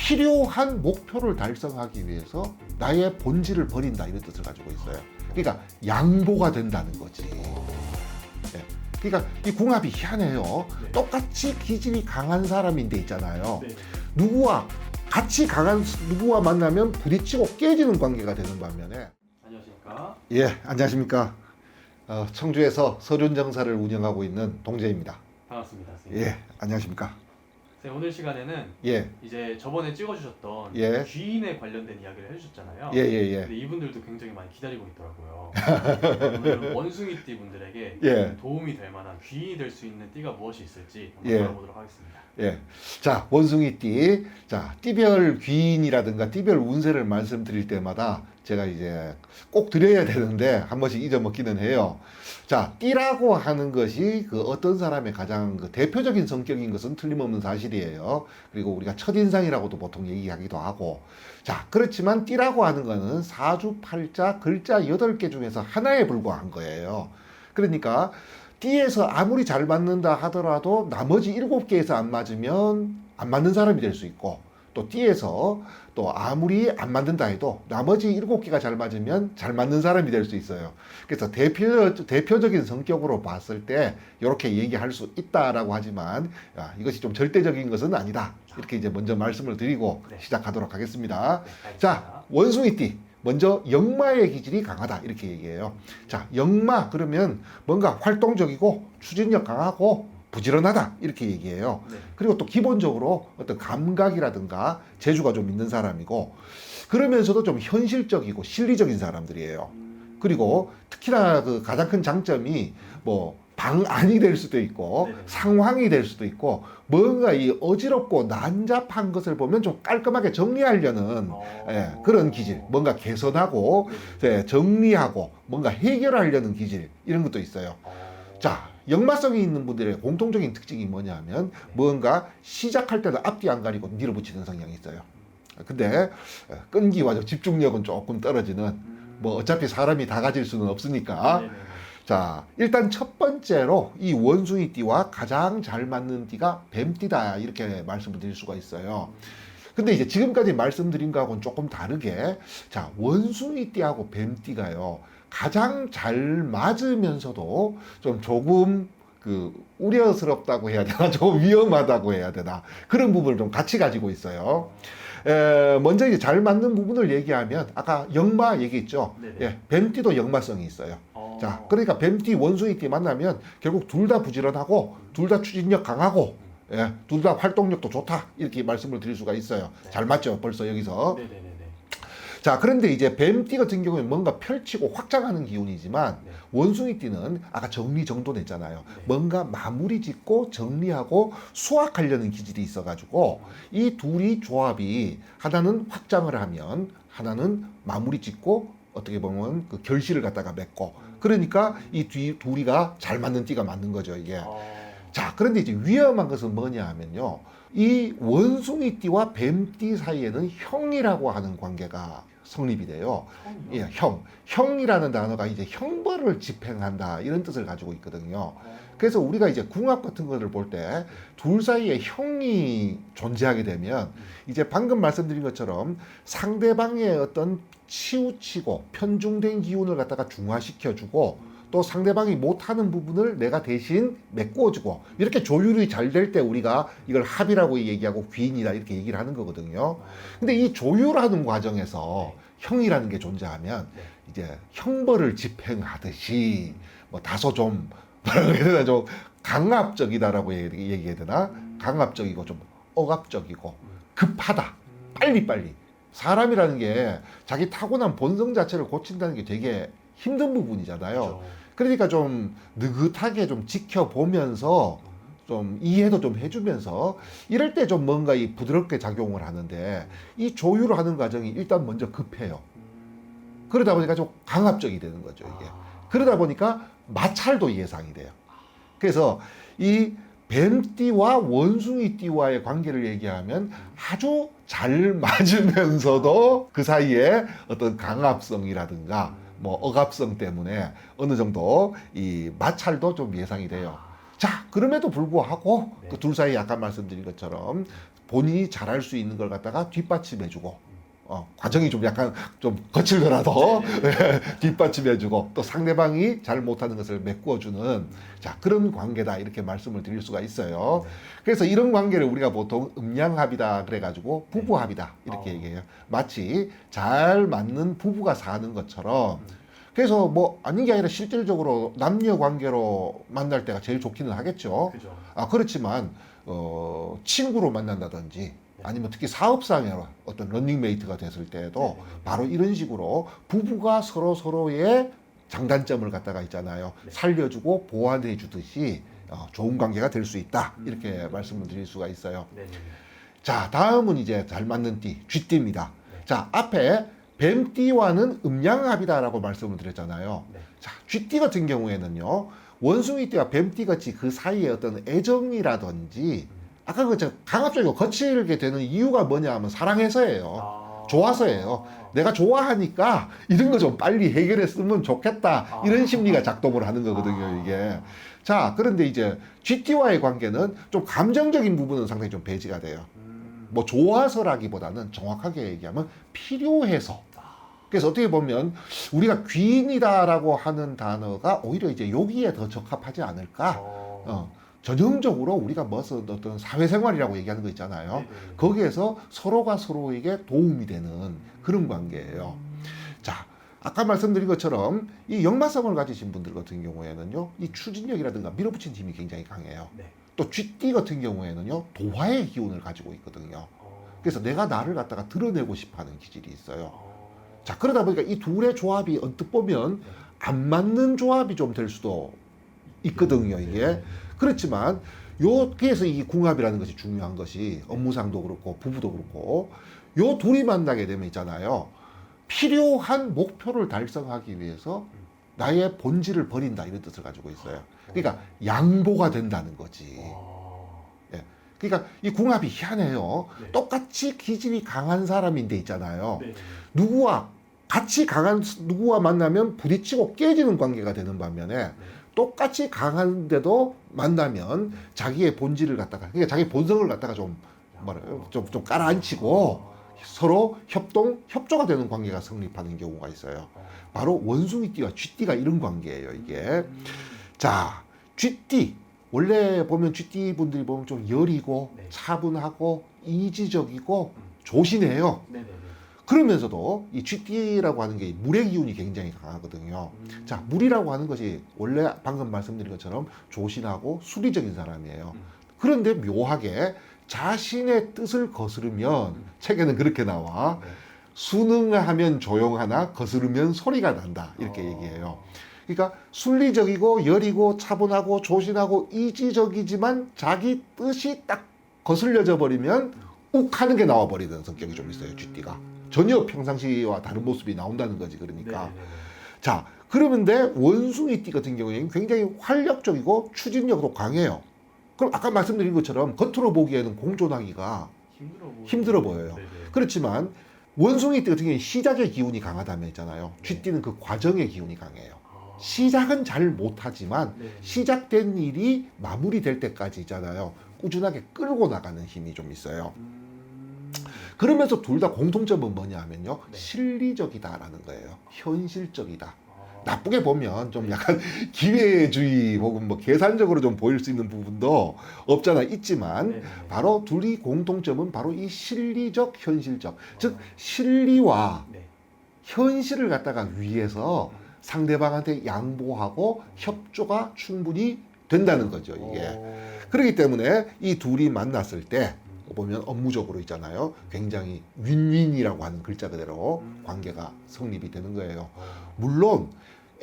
필요한 목표를 달성하기 위해서 나의 본질을 버린다 이런 뜻을 가지고 있어요. 그러니까 양보가 된다는 거지. 예. 그러니까 이 궁합이 희한해요. 네. 똑같이 기질이 강한 사람인데 있잖아요. 네. 누구와 같이 강한 누구와 만나면 부딪히고 깨지는 관계가 되는 반면에. 안녕하십니까. 예, 안녕하십니까. 청주에서 서륜정사를 운영하고 있는 동재입니다. 반갑습니다, 선생님. 예, 안녕하십니까. 선생님, 오늘 시간에는 예, 이제 저번에 찍어주셨던 예. 귀인에 관련된 이야기를 해주셨잖아요. 예, 예, 근데 예. 이분들도 굉장히 많이 기다리고 있더라고요. 오늘은 원숭이띠 분들에게 예. 도움이 될 만한 귀인이 될 수 있는 띠가 무엇이 있을지 한번 예. 알아보도록 하겠습니다. 예. 자, 원숭이띠. 자, 띠별 귀인이라든가 띠별 운세를 말씀드릴 때마다 제가 이제 꼭 드려야 되는데 한 번씩 잊어먹기는 해요. 자, 띠라고 하는 것이 그 어떤 사람의 가장 그 대표적인 성격인 것은 틀림없는 사실이에요. 그리고 우리가 첫인상이라고도 보통 얘기하기도 하고. 자, 그렇지만 띠라고 하는 거는 사주팔자 글자 8개 중에서 하나에 불과한 거예요. 그러니까 띠에서 아무리 잘 맞는다 하더라도 나머지 7개에서 안 맞으면 안 맞는 사람이 될 수 있고, 또 띠에서 또 아무리 안 맞는다 해도 나머지 7개가 잘 맞으면 잘 맞는 사람이 될 수 있어요. 그래서 대표적인 성격으로 봤을 때 이렇게 얘기할 수 있다라고 하지만 이것이 좀 절대적인 것은 아니다. 이렇게 이제 먼저 말씀을 드리고 네. 시작하도록 하겠습니다. 네, 알겠습니다. 자, 원숭이띠. 먼저 역마의 기질이 강하다 이렇게 얘기해요. 자, 역마 그러면 뭔가 활동적이고 추진력 강하고 부지런하다 이렇게 얘기해요. 네. 그리고 또 기본적으로 어떤 감각이라든가 재주가 좀 있는 사람이고, 그러면서도 좀 현실적이고 실리적인 사람들이에요. 그리고 특히나 그 가장 큰 장점이 뭐 방안이 될 수도 있고 네네. 상황이 될 수도 있고, 뭔가 이 어지럽고 난잡한 것을 보면 좀 깔끔하게 정리하려는 그런 기질, 뭔가 개선하고 정리하고 뭔가 해결하려는 기질, 이런 것도 있어요. 자, 역마성이 있는 분들의 공통적인 특징이 뭐냐면 뭔가 시작할 때는 앞뒤 안 가리고 밀어붙이는 성향이 있어요. 근데 끈기와 집중력은 조금 떨어지는, 뭐 어차피 사람이 다 가질 수는 없으니까. 네네네. 자, 일단 첫 번째로 이 원숭이띠와 가장 잘 맞는 띠가 뱀띠다 이렇게 말씀을 드릴 수가 있어요. 근데 이제 지금까지 말씀드린 거하고는 조금 다르게, 자, 원숭이띠하고 뱀띠가요 가장 잘 맞으면서도 좀 조금 그 우려스럽다고 해야 되나, 조금 위험하다고 해야 되나, 그런 부분을 좀 같이 가지고 있어요. 먼저 이제 잘 맞는 부분을 얘기하면 아까 역마 얘기했죠. 네네. 예, 뱀띠도 역마성이 있어요. 자, 그러니까 뱀띠, 원숭이띠 만나면 결국 둘 다 부지런하고 둘 다 추진력 강하고, 예, 둘 다 활동력도 좋다 이렇게 말씀을 드릴 수가 있어요. 네. 잘 맞죠, 벌써 여기서. 네네네네. 자, 그런데 이제 뱀띠 같은 경우는 뭔가 펼치고 확장하는 기운이지만 네. 원숭이띠는 아까 정리정돈했잖아요. 네. 뭔가 마무리 짓고 정리하고 수확하려는 기질이 있어가지고 이 둘이 조합이 하나는 확장을 하면 하나는 마무리 짓고 어떻게 보면 그 결실을 갖다가 맺고, 그러니까 이 둘이가 잘 맞는 띠가 맞는 거죠, 이게. 자, 그런데 이제 위험한 것은 뭐냐 하면요, 이 원숭이띠와 뱀띠 사이에는 형이라고 하는 관계가 성립이 돼요. 예, 형이라는 단어가 이제 형벌을 집행한다 이런 뜻을 가지고 있거든요. 그래서 우리가 이제 궁합 같은 것을 볼 때 둘 사이에 형이 존재하게 되면 이제 방금 말씀드린 것처럼 상대방의 어떤 치우치고 편중된 기운을 갖다가 중화시켜주고, 또 상대방이 못하는 부분을 내가 대신 메꿔주고, 이렇게 조율이 잘 될 때 우리가 이걸 합이라고 얘기하고 귀인이다 이렇게 얘기를 하는 거거든요. 근데 이 조율하는 과정에서 형이라는 게 존재하면 이제 형벌을 집행하듯이 뭐 다소 좀 뭐라고 해야 되나, 좀 강압적이다라고 얘기해야 되나, 강압적이고 좀 억압적이고 급하다, 빨리빨리. 사람이라는 게 자기 타고난 본성 자체를 고친다는 게 되게 힘든 부분이잖아요. 그렇죠. 그러니까 좀 느긋하게 좀 지켜보면서 좀 이해도 좀 해주면서 이럴 때 좀 뭔가 이 부드럽게 작용을 하는데, 이 조율을 하는 과정이 일단 먼저 급해요. 그러다 보니까 좀 강압적이 되는 거죠, 이게. 그러다 보니까 마찰도 예상이 돼요. 그래서 이 뱀띠와 원숭이띠와의 관계를 얘기하면 아주 잘 맞으면서도 그 사이에 어떤 강압성이라든가 뭐 억압성 때문에 어느 정도 이 마찰도 좀 예상이 돼요. 자, 그럼에도 불구하고 그 둘 사이 아까 말씀드린 것처럼 본인이 잘할 수 있는 걸 갖다가 뒷받침해주고 과정이 좀 약간 좀 거칠더라도 뒷받침해주고 또 상대방이 잘 못하는 것을 메꾸어주는 자 그런 관계다 이렇게 말씀을 드릴 수가 있어요. 그래서 이런 관계를 우리가 보통 음양합이다 그래가지고 부부합이다 이렇게 얘기해요. 마치 잘 맞는 부부가 사는 것처럼. 그래서 뭐 아닌 게 아니라 실질적으로 남녀 관계로 만날 때가 제일 좋기는 하겠죠. 그죠. 그렇지만 친구로 만난다든지 아니면 특히 사업상의 어떤 런닝메이트가 됐을 때에도 바로 이런 식으로 부부가 서로의 장단점을 갖다가 있잖아요. 살려주고 보완해 주듯이 좋은 관계가 될 수 있다. 이렇게 말씀을 드릴 수가 있어요. 자, 다음은 이제 잘 맞는 띠, 쥐띠입니다. 자, 앞에 뱀띠와는 음양합이다라고 말씀을 드렸잖아요. 자, 쥐띠 같은 경우에는요. 원숭이띠와 뱀띠같이 그 사이에 어떤 애정이라든지 아까 그 강압적이고 거칠게 되는 이유가 뭐냐 하면 사랑해서예요. 좋아서예요. 내가 좋아하니까 이런 거 좀 빨리 해결했으면 좋겠다. 이런 심리가 작동을 하는 거거든요, 이게. 자, 그런데 이제 쥐띠와의 관계는 좀 감정적인 부분은 상당히 좀 배제가 돼요. 뭐 좋아서라기보다는 정확하게 얘기하면 필요해서. 그래서 어떻게 보면 우리가 귀인이다라고 하는 단어가 오히려 이제 여기에 더 적합하지 않을까. 전형적으로 우리가 무슨 어떤 사회생활이라고 얘기하는 거 있잖아요. 거기에서 서로가 서로에게 도움이 되는 그런 관계예요. 자, 아까 말씀드린 것처럼 이 역마성을 가지신 분들 같은 경우에는요, 이 추진력이라든가 밀어붙이는 힘이 굉장히 강해요. 또 쥐띠 같은 경우에는요, 도화의 기운을 가지고 있거든요. 그래서 내가 나를 갖다가 드러내고 싶어하는 기질이 있어요. 자, 그러다 보니까 이 둘의 조합이 언뜻 보면 안 맞는 조합이 좀 될 수도 있거든요, 이게. 그렇지만 그래서 이 궁합이라는 것이 중요한 것이 업무상도 그렇고 부부도 그렇고 요 둘이 만나게 되면 있잖아요. 필요한 목표를 달성하기 위해서 나의 본질을 버린다 이런 뜻을 가지고 있어요. 그러니까 양보가 된다는 거지. 예. 그러니까 이 궁합이 희한해요. 똑같이 기질이 강한 사람인데 있잖아요. 누구와 만나면 부딪히고 깨지는 관계가 되는 반면에 똑같이 강한데도 만나면 자기의 본질을 갖다가, 그러니까 자기 본성을 갖다가 좀 깔아앉히고 서로 협조가 되는 관계가 성립하는 경우가 있어요. 바로 원숭이띠와 쥐띠가 이런 관계예요, 이게. 자, 쥐띠. 원래 보면 쥐띠 분들이 보면 좀 여리고 차분하고 이지적이고 조신해요. 그러면서도 이 쥐띠라고 하는 게 물의 기운이 굉장히 강하거든요. 자, 물이라고 하는 것이 원래 방금 말씀드린 것처럼 조신하고 수리적인 사람이에요. 그런데 묘하게 자신의 뜻을 거스르면 책에는 그렇게 나와. 순응하면 조용하나 거스르면 소리가 난다. 이렇게 얘기해요. 그러니까 순리적이고 여리고 차분하고 조신하고 이지적이지만 자기 뜻이 딱 거슬려져 버리면 욱 하는 게 나와 버리는 성격이 좀 있어요, 쥐띠가. 전혀 평상시와 다른 모습이 나온다는 거지, 그러니까. 자, 그러는데 원숭이띠 같은 경우에는 굉장히 활력적이고 추진력도 강해요. 그럼 아까 말씀드린 것처럼 겉으로 보기에는 공존하기가 힘들어 보여요. 그렇지만 원숭이띠 같은 경우에는 시작의 기운이 강하다면 있잖아요. 쥐띠는 그 과정의 기운이 강해요. 시작은 잘 못하지만 시작된 일이 마무리될 때까지 있잖아요. 꾸준하게 끌고 나가는 힘이 좀 있어요. 그러면서 둘 다 공통점은 뭐냐 하면요. 실리적이다라는 거예요. 현실적이다. 나쁘게 보면 좀 약간 기회주의 혹은 뭐 계산적으로 좀 보일 수 있는 부분도 없잖아 있지만 바로 둘이 공통점은 바로 이 실리적, 현실적. 즉 실리와 현실을 갖다가 위해서 상대방한테 양보하고 협조가 충분히 된다는 거죠, 이게. 그렇기 때문에 이 둘이 만났을 때 보면 업무적으로 있잖아요. 굉장히 윈윈이라고 하는 글자 그대로 관계가 성립이 되는 거예요. 물론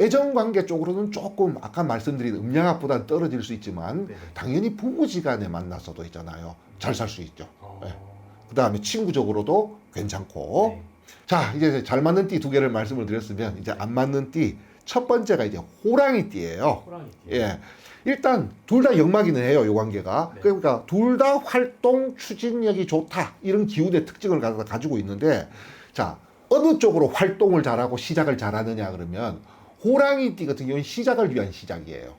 애정관계 쪽으로는 조금 아까 말씀드린 음양합보다는 떨어질 수 있지만 당연히 부부지간에 만나서도 있잖아요. 잘 살 수 있죠. 그 다음에 친구적으로도 괜찮고. 자, 이제 잘 맞는 띠 두 개를 말씀을 드렸으면 이제 안 맞는 띠 첫 번째가 이제 호랑이띠예요. 예. 일단 둘 다 역막이는 해요, 요 관계가. 그러니까 둘 다 활동 추진력이 좋다 이런 기운의 특징을 가지고 있는데, 자, 어느 쪽으로 활동을 잘하고 시작을 잘하느냐 그러면 호랑이띠 같은 경우는 시작을 위한 시작이에요.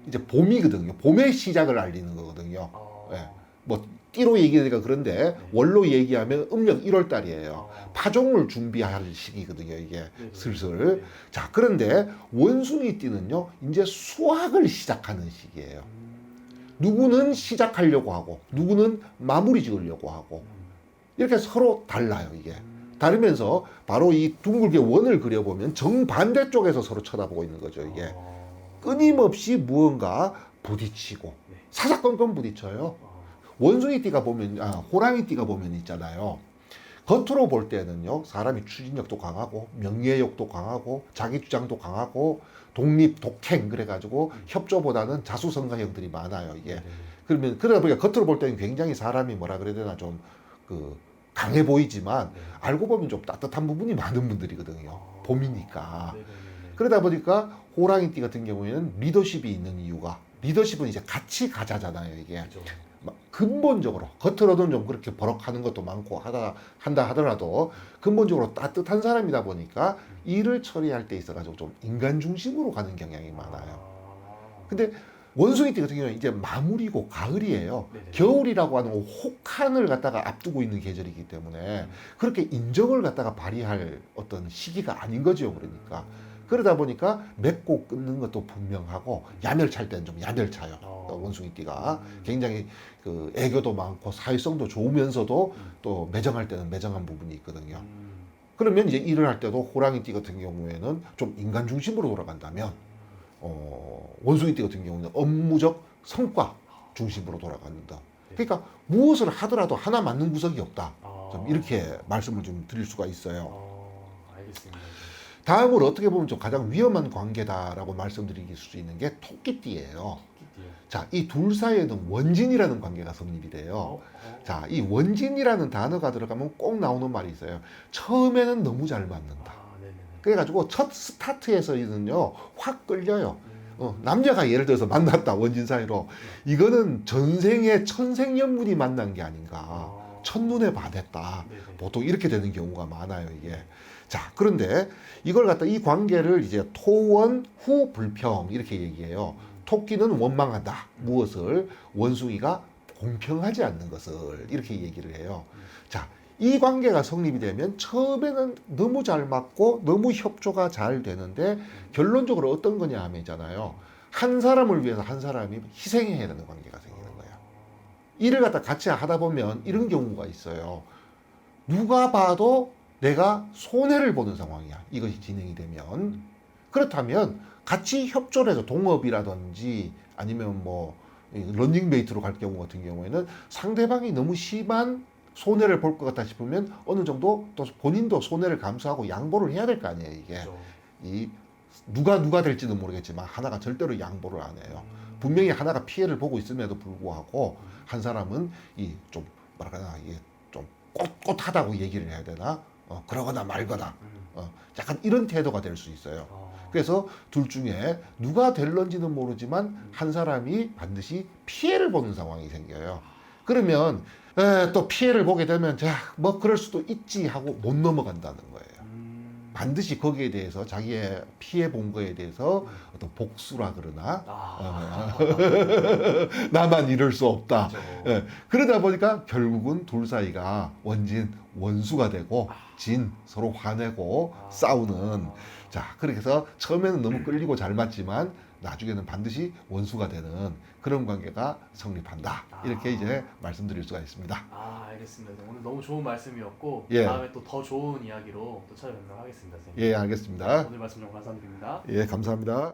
이제 봄이거든요. 봄의 시작을 알리는 거거든요. 예. 뭐 띠로 얘기하니까 그런데 월로 얘기하면 음력 1월 달이에요. 아, 파종을 준비할 시기거든요, 이게 네네. 슬슬. 네. 자, 그런데 원숭이 띠는요, 이제 수확을 시작하는 시기예요. 누구는 시작하려고 하고, 누구는 마무리 지으려고 하고, 이렇게 서로 달라요, 이게. 다르면서 바로 이 둥글게 원을 그려보면 정반대 쪽에서 서로 쳐다보고 있는 거죠, 이게. 끊임없이 무언가 부딪히고, 네. 사사건건 부딪혀요. 원숭이 띠가 보면, 호랑이 띠가 보면 있잖아요. 겉으로 볼 때는요, 사람이 추진력도 강하고, 명예욕도 강하고, 자기 주장도 강하고, 독립, 독행, 그래가지고, 협조보다는 자수성가형들이 많아요, 이게. 그러면, 그러다 보니까 겉으로 볼 때는 굉장히 사람이 뭐라 그래야 되나, 좀, 강해 보이지만, 알고 보면 좀 따뜻한 부분이 많은 분들이거든요. 봄이니까. 그러다 보니까, 호랑이 띠 같은 경우에는 리더십이 있는 이유가, 리더십은 이제 같이 가자잖아요, 이게. 근본적으로 겉으로는 좀 그렇게 버럭하는 것도 많고 한다 하더라도 근본적으로 따뜻한 사람이다 보니까 일을 처리할 때 있어가지고 좀 인간 중심으로 가는 경향이 많아요. 근데 원숭이 띠 같은 경우는 이제 마무리고 가을이에요. 네네. 겨울이라고 하는 혹한을 갖다가 앞두고 있는 계절이기 때문에 그렇게 인정을 갖다가 발휘할 어떤 시기가 아닌 거죠. 그러니까 그러다 보니까 맺고 끊는 것도 분명하고 야멸찰 때는 좀 야멸차요. 원숭이띠가 굉장히 애교도 많고 사회성도 좋으면서도 또 매정할 때는 매정한 부분이 있거든요. 그러면 이제 일을 할 때도 호랑이띠 같은 경우에는 좀 인간 중심으로 돌아간다면 원숭이띠 같은 경우는 업무적 성과 중심으로 돌아간다. 그러니까 무엇을 하더라도 하나 맞는 구석이 없다. 좀 이렇게 말씀을 좀 드릴 수가 있어요. 알겠습니다. 다음으로 어떻게 보면 좀 가장 위험한 관계다라고 말씀드릴 수 있는 게 토끼띠예요. 자, 이 둘 사이에는 원진이라는 관계가 성립이 돼요. 자, 이 원진이라는 단어가 들어가면 꼭 나오는 말이 있어요. 처음에는 너무 잘 맞는다. 그래가지고 첫 스타트에서는요, 확 끌려요. 남녀가 예를 들어서 만났다, 원진 사이로. 이거는 전생에 천생연분이 만난 게 아닌가. 첫눈에 반했다. 보통 이렇게 되는 경우가 많아요, 이게. 자, 그런데 이걸 갖다 이 관계를 이제 토원 후 불평 이렇게 얘기해요. 토끼는 원망한다. 무엇을? 원숭이가 공평하지 않는 것을 이렇게 얘기를 해요. 자, 이 관계가 성립이 되면 처음에는 너무 잘 맞고 너무 협조가 잘 되는데 결론적으로 어떤 거냐 하면 있잖아요. 한 사람을 위해서 한 사람이 희생해야 되는 관계가 생기는 거예요. 일을 갖다 같이 하다 보면 이런 경우가 있어요. 누가 봐도 내가 손해를 보는 상황이야. 이것이 진행이 되면. 그렇다면 같이 협조를 해서 동업이라든지 아니면 뭐 런닝메이트로 갈 경우 같은 경우에는 상대방이 너무 심한 손해를 볼 것 같다 싶으면 어느 정도 또 본인도 손해를 감수하고 양보를 해야 될 거 아니에요. 이게 이 누가 될지는 모르겠지만 하나가 절대로 양보를 안 해요. 분명히 하나가 피해를 보고 있음에도 불구하고 한 사람은 이 좀 뭐랄까 이게 좀 꼿꼿하다고 얘기를 해야 되나? 그러거나 말거나 약간 이런 태도가 될 수 있어요. 그래서 둘 중에 누가 될런지는 모르지만 한 사람이 반드시 피해를 보는 상황이 생겨요. 그러면 또 피해를 보게 되면 뭐 그럴 수도 있지 하고 못 넘어간다는 거예요. 반드시 거기에 대해서 자기의 피해 본 거에 대해서 어떤 복수라 그러나 나만 이럴 수 없다. 그러다 보니까 결국은 둘 사이가 원수가 되고 진 서로 화내고 싸우는 자 그렇게 해서 처음에는 너무 끌리고 잘 맞지만 나중에는 반드시 원수가 되는 그런 관계가 성립한다. 이렇게 이제 말씀드릴 수가 있습니다. 알겠습니다. 오늘 너무 좋은 말씀이었고 예. 다음에 또 더 좋은 이야기로 또 찾아뵙도록 하겠습니다. 선생님. 예, 알겠습니다. 오늘 말씀 너무 감사드립니다. 예, 감사합니다.